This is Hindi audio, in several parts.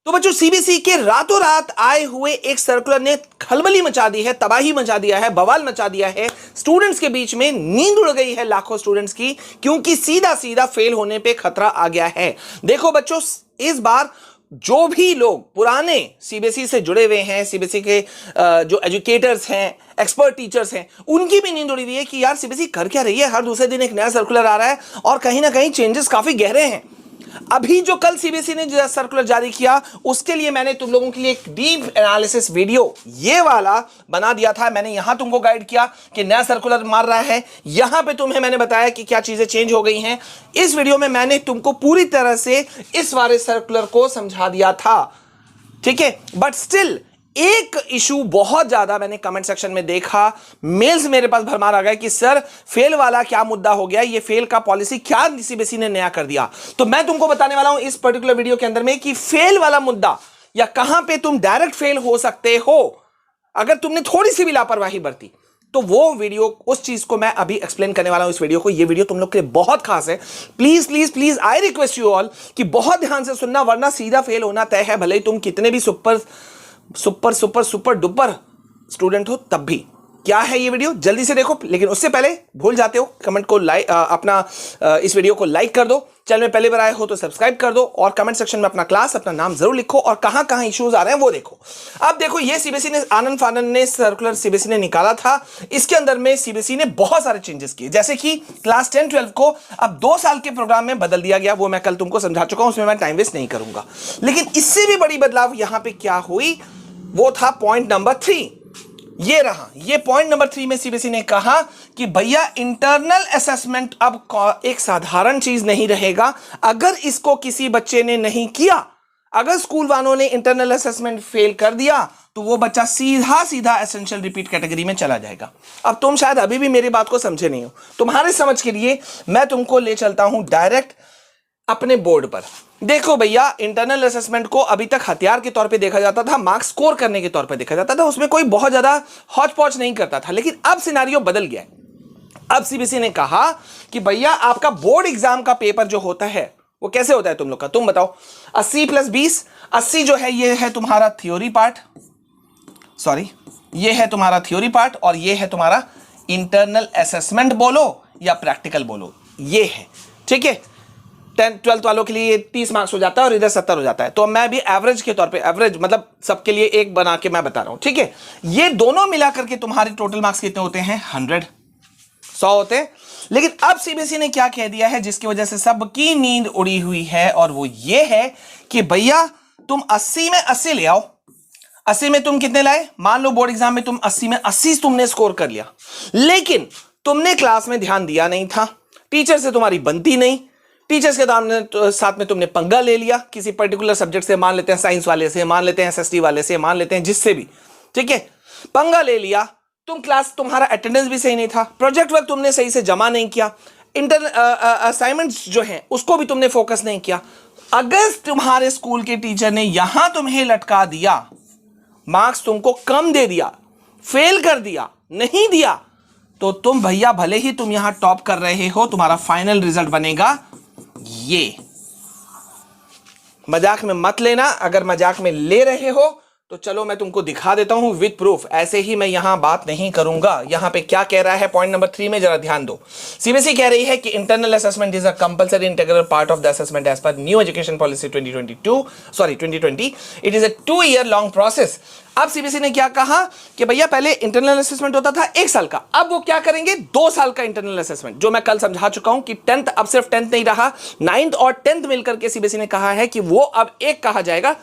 तो बच्चों सीबीएसई के रातों रात आए हुए एक सर्कुलर ने खलबली मचा दी है, तबाही मचा दिया है, बवाल मचा दिया है। स्टूडेंट्स के बीच में नींद उड़ गई है लाखों स्टूडेंट्स की, क्योंकि सीधा सीधा फेल होने पे खतरा आ गया है। देखो बच्चों, इस बार जो भी लोग पुराने सीबीएसई से जुड़े हुए हैं, सीबीएसई के जो एजुकेटर्स हैं, एक्सपर्ट टीचर्स हैं, उनकी भी नींद उड़ी हुई है कि यार सीबीएसई कर क्या रही है। हर दूसरे दिन एक नया सर्कुलर आ रहा है और कहीं ना कहीं चेंजेस काफी गहरे हैं। अभी जो कल सीबीएसई ने जो सर्कुलर जारी किया, उसके लिए मैंने तुम लोगों के लिए एक डीप एनालिसिस वीडियो ये वाला बना दिया था। मैंने यहां तुमको गाइड किया कि नया सर्कुलर मार रहा है, यहां पे तुम्हें मैंने बताया कि क्या चीजें चेंज हो गई हैं। इस वीडियो में मैंने तुमको पूरी तरह से इस वाले सर्कुलर को समझा दिया था, ठीक है। बट स्टिल एक इशू बहुत ज्यादा मैंने कमेंट सेक्शन में देखा, मेल्स मेरे पास भरमार आ गए कि सर फेल वाला क्या मुद्दा हो गया, ये फेल का पॉलिसी क्या सीबीएसई ने नया कर दिया। तो मैं तुमको बताने वाला हूं इस पर्टिकुलर वीडियो के अंदर में कि फेल वाला मुद्दा या कहां पे तुम डायरेक्ट फेल हो सकते हो अगर तुमने थोड़ी सी भी लापरवाही बरती। तो वो वीडियो, उस चीज को मैं अभी एक्सप्लेन करने वाला हूं इस वीडियो को। ये वीडियो तुम लोग के लिए बहुत खास है। Please please please I request you all कि बहुत ध्यान से सुनना, वरना सीधा फेल होना तय है, भले ही तुम कितने भी super super super super duper student हो तब भी। क्या है ये वीडियो, जल्दी से देखो। लेकिन उससे पहले भूल जाते हो, कमेंट को लाइक, अपना इस वीडियो को लाइक कर दो। चैनल में पहले बार आए हो तो सब्सक्राइब कर दो और कमेंट सेक्शन में अपना क्लास, अपना नाम जरूर लिखो और कहां कहां इश्यूज आ रहे हैं वो देखो। अब देखो, ये सीबीएसई ने आनंद फानंद ने सर्कुलर सीबीएसई ने निकाला था। इसके अंदर में सीबीएसई ने बहुत सारे चेंजेस किए, जैसे कि क्लास 10-12 को अब 2 साल के प्रोग्राम में बदल दिया गया। वो मैं कल तुमको समझा चुका हूं, उसमें मैं टाइम वेस्ट नहीं करूंगा। लेकिन इससे भी बड़ी बदलाव यहां पर क्या हुई, वो था पॉइंट नंबर 3। ये रहा, ये पॉइंट नंबर 3 में सीबीएसई ने कहा कि भैया इंटरनल असेसमेंट अब एक साधारण चीज नहीं रहेगा। अगर इसको किसी बच्चे ने नहीं किया, अगर स्कूल वालों ने इंटरनल असेसमेंट फेल कर दिया, तो वो बच्चा सीधा सीधा एसेंशियल रिपीट कैटेगरी में चला जाएगा। अब तुम शायद अभी भी मेरी बात को समझे नहीं हो। तुम्हारे समझ के लिए मैं तुमको ले चलता हूं डायरेक्ट अपने बोर्ड पर। देखो भैया, इंटरनल असेसमेंट को अभी तक हथियार के तौर पे देखा जाता था, मार्क्स स्कोर करने के तौर पे देखा जाता था, उसमें कोई बहुत ज्यादा हौच पौच नहीं करता था। लेकिन अब सिनारियो बदल गया है। अब सीबीएसई ने कहा कि भैया आपका बोर्ड एग्जाम का पेपर जो होता है वो कैसे होता है तुम लोग का, तुम बताओ। 80 + 20, 80 जो है ये है तुम्हारा थ्योरी पार्ट, सॉरी ये है तुम्हारा थ्योरी पार्ट, और ये है तुम्हारा इंटरनल असेसमेंट बोलो या प्रैक्टिकल बोलो, ये है, ठीक है। 10th-12th वालों के लिए 30 मार्क्स हो जाता है और इधर 70 हो जाता है। तो मैं भी एवरेज के तौर पे, एवरेज मतलब सबके लिए एक बना के मैं बता रहा हूं, ठीक है। ये दोनों मिलाकर के तुम्हारे टोटल मार्क्स कितने होते हैं, 100 होते हैं। लेकिन अब सीबीएसई ने क्या कह दिया है जिसकी वजह से सबकी नींद उड़ी हुई है, और वो ये है कि भैया तुम 80 में 80 ले आओ। 80 में तुम कितने लाए, मान लो बोर्ड एग्जाम में तुम 80 में 80 तुमने स्कोर कर लिया, लेकिन तुमने क्लास में ध्यान दिया नहीं था, टीचर से तुम्हारी बनती नहीं, टीचर्स के साथ में तुमने पंगा ले लिया किसी पर्टिकुलर सब्जेक्ट से, मान लेते हैं साइंस वाले से, मान लेते हैं एसएसटी वाले से, मान लेते हैं जिससे भी, ठीक है, पंगा ले लिया। तुम क्लास, तुम्हारा अटेंडेंस भी सही नहीं था, प्रोजेक्ट वर्क तुमने सही से जमा नहीं किया, इंटर असाइनमेंट्स जो हैं उसको भी तुमने फोकस नहीं किया। अगर तुम्हारे स्कूल के टीचर ने यहां तुम्हें लटका दिया, मार्क्स तुमको कम दे दिया, फेल कर दिया, नहीं दिया, तो तुम भैया भले ही तुम यहां टॉप कर रहे हो, तुम्हारा फाइनल रिजल्ट बनेगा ये। मजाक में मत लेना, अगर मजाक में ले रहे हो तो चलो मैं तुमको दिखा देता हूं विद प्रूफ। ऐसे ही मैं यहां बात नहीं करूंगा। यहां पे क्या कह रहा है पॉइंट नंबर 3 में, जरा ध्यान दो। सीबीएसई कह रही है कि internal assessment is a compulsory integral part of the assessment as per new education policy 2020। It is a 2 year long process. अब सीबीएसई ने क्या कहा कि भैया पहले इंटरनल असेसमेंट होता था 1 साल का, अब वो क्या करेंगे 2 साल का इंटरनल असेसमेंट, जो मैं कल समझा चुका हूं कि 10th अब सिर्फ 10th नहीं रहा, 9th और 10th मिलकर के सीबीएसई ने कहा है कि वो अब एक कहा जाएगा,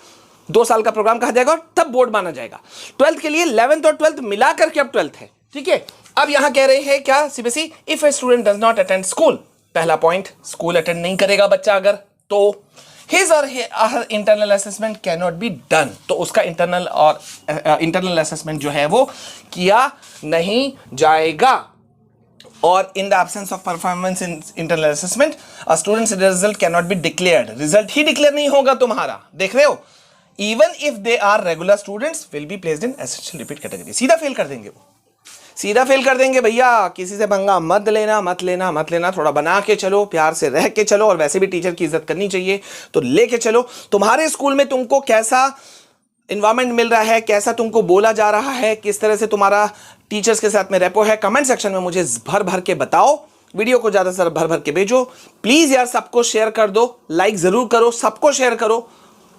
2 साल का प्रोग्राम कहा जाएगा और तब बोर्ड माना जाएगा। 12th के लिए 11th और 12th मिलाकर के अब 12th है, ठीक है। अब यहां कह रहे हैं क्या CBSE, if a student does not attend school, पहला पॉइंट, स्कूल अटेंड नहीं करेगा बच्चा अगर, तो his or her internal assessment cannot be done, तो उसका इंटरनल असेसमेंट जो है वो किया नहीं जाएगा। और in the absence of performance in internal assessment, a student's result cannot be declared, result he declare नहीं होगा तुम्हारा, देख रहे हो। Even if they are regular students will be placed in essential repeat category, सीधा फेल कर देंगे वो। सीधा फेल कर देंगे भैया, किसी से पंगा मत लेना, मत लेना, मत लेना। थोड़ा बना के चलो, प्यार से रह के चलो, और वैसे भी टीचर की इज्जत करनी चाहिए तो लेके चलो। तुम्हारे स्कूल में तुमको कैसा इन्वायरमेंट मिल रहा है, कैसा तुमको बोला जा रहा है, किस तरह से तुम्हारा टीचर्स के साथ में रेपो है, कमेंट सेक्शन में मुझे भर भर के बताओ। वीडियो को ज्यादा से ज्यादा भर भर के भेजो प्लीज यार, सबको शेयर कर दो, लाइक जरूर करो, सबको शेयर करो,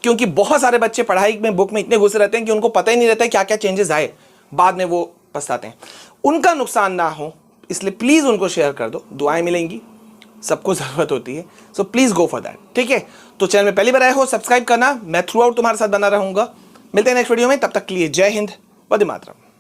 क्योंकि बहुत सारे बच्चे पढ़ाई में बुक में इतने घुसे रहते हैं कि उनको पता ही नहीं रहता है क्या क्या चेंजेस आए, बाद में वो पछताते हैं। उनका नुकसान ना हो इसलिए प्लीज उनको शेयर कर दो, दुआएं मिलेंगी, सबको जरूरत होती है, so please go for that. ठीक है, तो चैनल में पहली बार आए हो सब्सक्राइब करना, मैं थ्रू आउट तुम्हारे साथ बना रहूंगा। मिलते हैं नेक्स्ट वीडियो में, तब तक के लिए जय हिंद, वंदे मातरम।